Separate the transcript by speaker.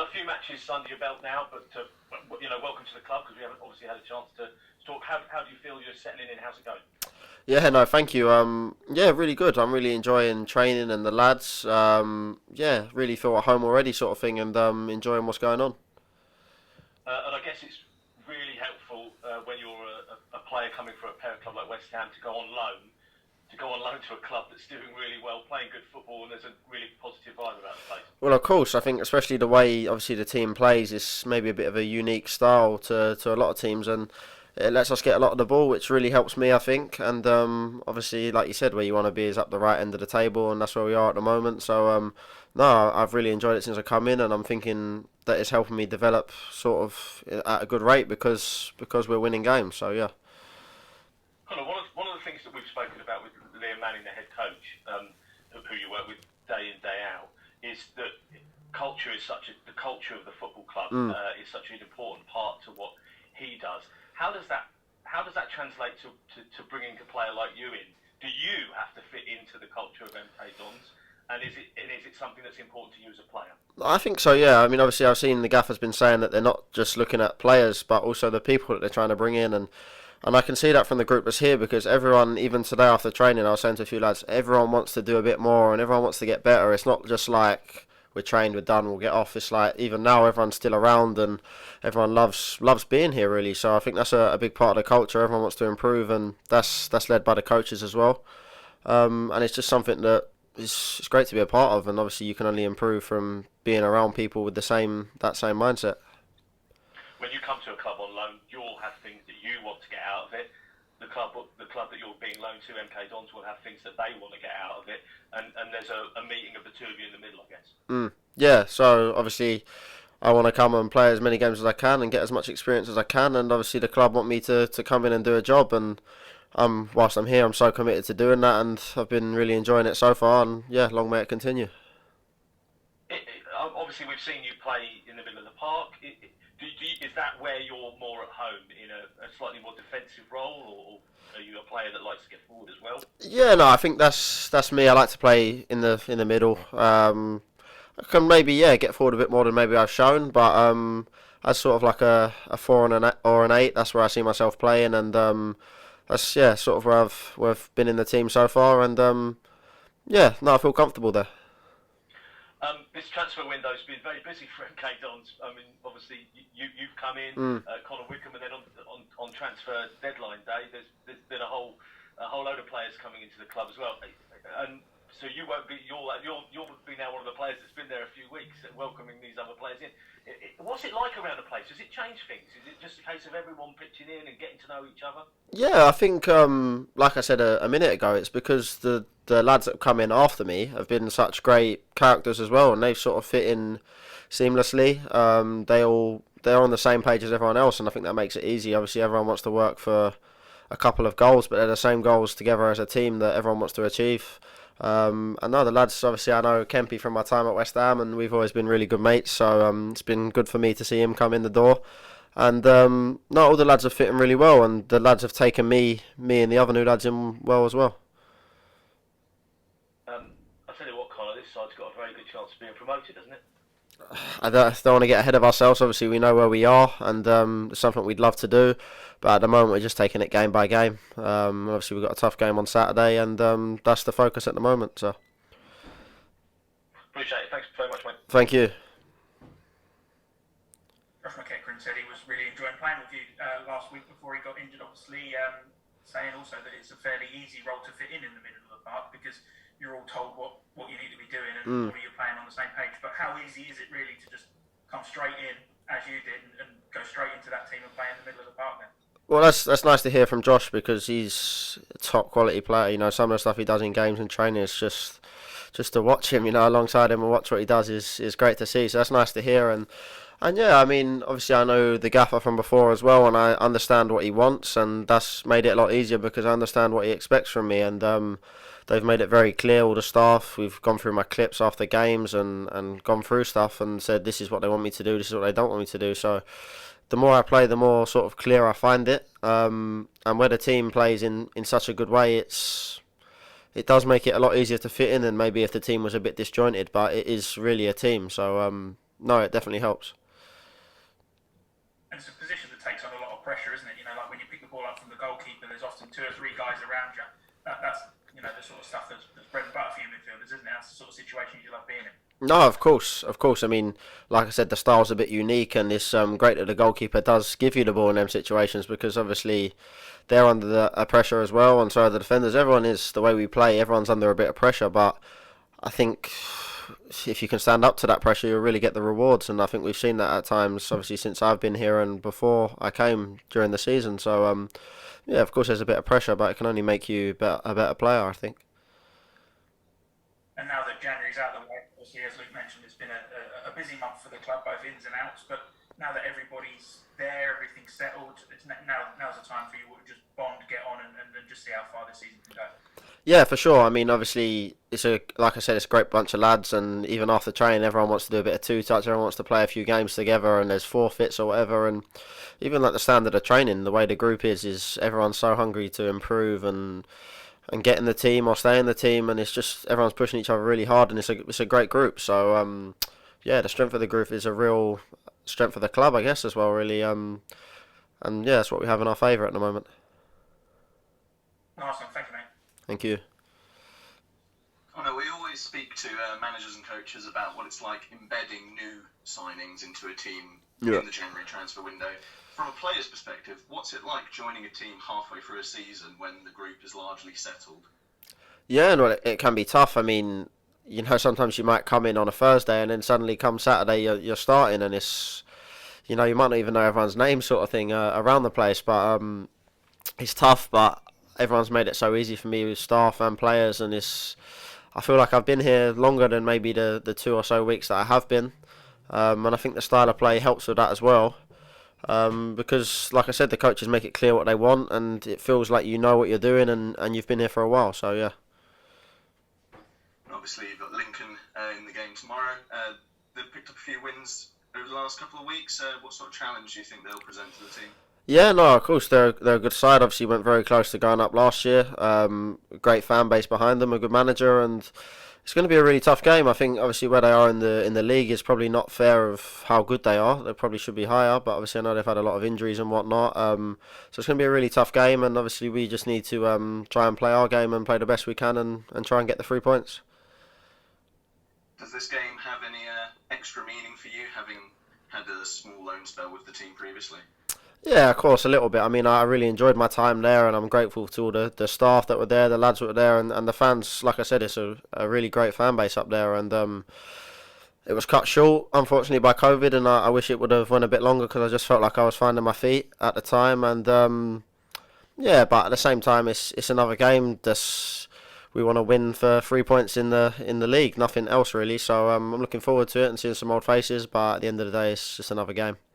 Speaker 1: Conor, a few matches under your belt now, but welcome to the club because we haven't obviously had a chance to talk. How do you feel you're settling in? How's it going?
Speaker 2: Yeah, no, thank you. Yeah, really good. I'm really enjoying training and the lads. Yeah, really feel at home already, sort of thing, and enjoying what's going on.
Speaker 1: And I guess it's really helpful when you're a player coming for a parent club like West Ham to go on loan. To go on loan to a club that's doing really well, playing good football, and there's a really positive vibe about the place.
Speaker 2: Well, of course, I think especially the way obviously the team plays is maybe a bit of a unique style to a lot of teams, and it lets us get a lot of the ball, which really helps me, I think. And obviously, like you said, where you want to be is up the right end of the table, and that's where we are at the moment. So, no, I've really enjoyed it since I come in, and I'm thinking that it's helping me develop sort of at a good rate because we're winning games. So yeah.
Speaker 1: Conor, one of the things that we've spoken about with Liam Manning, the head coach, who you work with day in day out, is that the culture of the football club is such an important part to what he does. How does that translate to bringing a player like you in? Do you have to fit into the culture of MK Dons? And is it something that's important to you as a player?
Speaker 2: I think so, yeah. I mean, obviously, I've seen the gaffer's been saying that they're not just looking at players, but also the people that they're trying to bring in, and I can see that from the group that's here because everyone, even today after training, I was saying to a few lads, everyone wants to do a bit more and everyone wants to get better. It's not just like we're trained, we're done, we'll get off. It's like even now everyone's still around and everyone loves being here really. So I think that's a big part of the culture. Everyone wants to improve, and that's led by the coaches as well. And it's just something that it's great to be a part of. And obviously you can only improve from being around people with that same mindset.
Speaker 1: When you come to a club on loan, you'll have things that you want to get out of it. The club that you're being loaned to, MK Dons, will have things that they want to get out of it, and there's a meeting of the two of you in the middle, I guess.
Speaker 2: Yeah, so obviously I want to come and play as many games as I can and get as much experience as I can, and obviously the club want me to come in and do a job, and whilst I'm here I'm so committed to doing that, and I've been really enjoying it so far, and yeah, long may it continue.
Speaker 1: Obviously, we've seen you play in the middle of the park. Is that where you're more at home, in a slightly more defensive role, or are you a player that likes to get forward as well?
Speaker 2: Yeah, no, I think that's me. I like to play in the middle. I can maybe get forward a bit more than maybe I've shown, but as sort of like a four and an eight, that's where I see myself playing, and that's sort of where I've been in the team so far, and yeah, no, I feel comfortable there.
Speaker 1: This transfer window's been very busy for MK Dons. I mean, obviously you've come in, Connor Wickham, and then on transfer deadline day, there's been a whole load of players coming into the club as well. And so you won't be you'll be now one of the players that's been there a few weeks, welcoming these other players in. What's it like around the place? Does it change things? Is it just a case of everyone pitching in and getting to know each other?
Speaker 2: Yeah, I think like I said a minute ago, it's because the lads that have come in after me have been such great characters as well, and they've sort of fit in seamlessly. They're on the same page as everyone else, and I think that makes it easy. Obviously, everyone wants to work for a couple of goals, but they're the same goals together as a team that everyone wants to achieve. And no, the lads, obviously, I know Kempy from my time at West Ham, and we've always been really good mates, so it's been good for me to see him come in the door. And no, all the lads are fitting really well, and the lads have taken me and the other new lads in well as well.
Speaker 1: I'll tell you what, Connor, this side's got a very good chance of being promoted, hasn't it?
Speaker 2: I don't want to get ahead of ourselves. Obviously, we know where we are, and it's something we'd love to do. But at the moment, we're just taking it game by game. Obviously, we've got a tough game on Saturday, and that's the focus at the moment. So,
Speaker 1: appreciate it. Thanks very much, mate.
Speaker 2: thank you.
Speaker 3: Josh McEachran said he was really enjoying playing with you last week before he got injured, obviously, saying also that it's a fairly easy role to fit in the middle of the park because you're all told what you need to be doing and all you're playing on the same page. But how easy is it really to just come straight in, as you did, and go straight into that team and play in the middle of the park then?
Speaker 2: Well, that's nice to hear from Josh because he's a top quality player. You know, some of the stuff he does in games and training is just to watch him, you know, alongside him and watch what he does is great to see. So that's nice to hear. And yeah, I mean, obviously I know the gaffer from before as well, and I understand what he wants, and that's made it a lot easier because I understand what he expects from me, and they've made it very clear, all the staff. We've gone through my clips after games and gone through stuff and said this is what they want me to do, this is what they don't want me to do. So the more I play, the more sort of clear I find it. And where the team plays in such a good way, it does make it a lot easier to fit in than maybe if the team was a bit disjointed, but it is really a team. So no, it definitely helps.
Speaker 3: And it's a position that takes on a lot of pressure, isn't it? You know, like when you pick the ball up from the goalkeeper, there's often two or three guys around you. That's the sort of stuff that's bread and butter for you midfielders, isn't it? That's the sort of situations you love being in.
Speaker 2: No, of course, of course. I mean, like I said, the style's a bit unique, and it's great that the goalkeeper does give you the ball in them situations because obviously they're under a pressure as well, and so are the defenders. Everyone is the way we play. Everyone's under a bit of pressure, but I think if you can stand up to that pressure, you'll really get the rewards. And I think we've seen that at times, obviously since I've been here and before I came during the season. So yeah, of course there's a bit of pressure, but it can only make you a better player, I think.
Speaker 3: And now that January's out of the way, obviously, as Luke mentioned, it's been a busy month for the club, both ins and outs. But now that everybody's there, everything's settled, now's the time for you to just bond, get on, and just see how far this season can go.
Speaker 2: Yeah, for sure. I mean, obviously, like I said, it's a great bunch of lads, and even after training, everyone wants to do a bit of two-touch. Everyone wants to play a few games together, and there's forfeits or whatever. And even like the standard of training, the way the group is everyone's so hungry to improve and get in the team or stay in the team, and it's just everyone's pushing each other really hard, and it's a great group. So yeah, the strength of the group is a real strength of the club, I guess, as well, really. And yeah, that's what we have in our favour at the moment.
Speaker 3: Nice one, thank you, mate.
Speaker 2: Thank you.
Speaker 4: Connor, we always speak to managers and coaches about what it's like embedding new signings into a team in the January transfer window. From a player's perspective, what's it like joining a team halfway through a season when the group is largely settled?
Speaker 2: Yeah, no, it can be tough. I mean, sometimes you might come in on a Thursday and then suddenly come Saturday you're starting, and it's, you might not even know everyone's name sort of thing around the place. But it's tough, but everyone's made it so easy for me with staff and players, and I feel like I've been here longer than maybe the 2 or so weeks that I have been, and I think the style of play helps with that as well. Because, like I said, the coaches make it clear what they want, and it feels like you know what you're doing, and you've been here for a while. So yeah.
Speaker 4: Obviously, you've got Lincoln in the game tomorrow. They've picked up a few wins over the last couple of weeks. What sort of challenge do you think they'll present to the team?
Speaker 2: Yeah, no, of course they're a good side. Obviously, went very close to going up last year. Great fan base behind them, a good manager, and it's going to be a really tough game. I think obviously where they are in the league is probably not fair of how good they are. They probably should be higher, but obviously I know they've had a lot of injuries and whatnot. So it's going to be a really tough game, and obviously we just need to try and play our game and play the best we can and try and get the 3 points.
Speaker 4: Does this game have any extra meaning for you, having had a small loan spell with the team previously?
Speaker 2: Yeah, of course, a little bit. I mean, I really enjoyed my time there, and I'm grateful to all the staff that were there, the lads that were there, and the fans. Like I said, it's a really great fan base up there, and it was cut short, unfortunately, by COVID, and I wish it would have went a bit longer because I just felt like I was finding my feet at the time, and yeah, but at the same time, it's another game. We want to win for 3 points in the league, nothing else really. So I'm looking forward to it and seeing some old faces, but at the end of the day, it's just another game.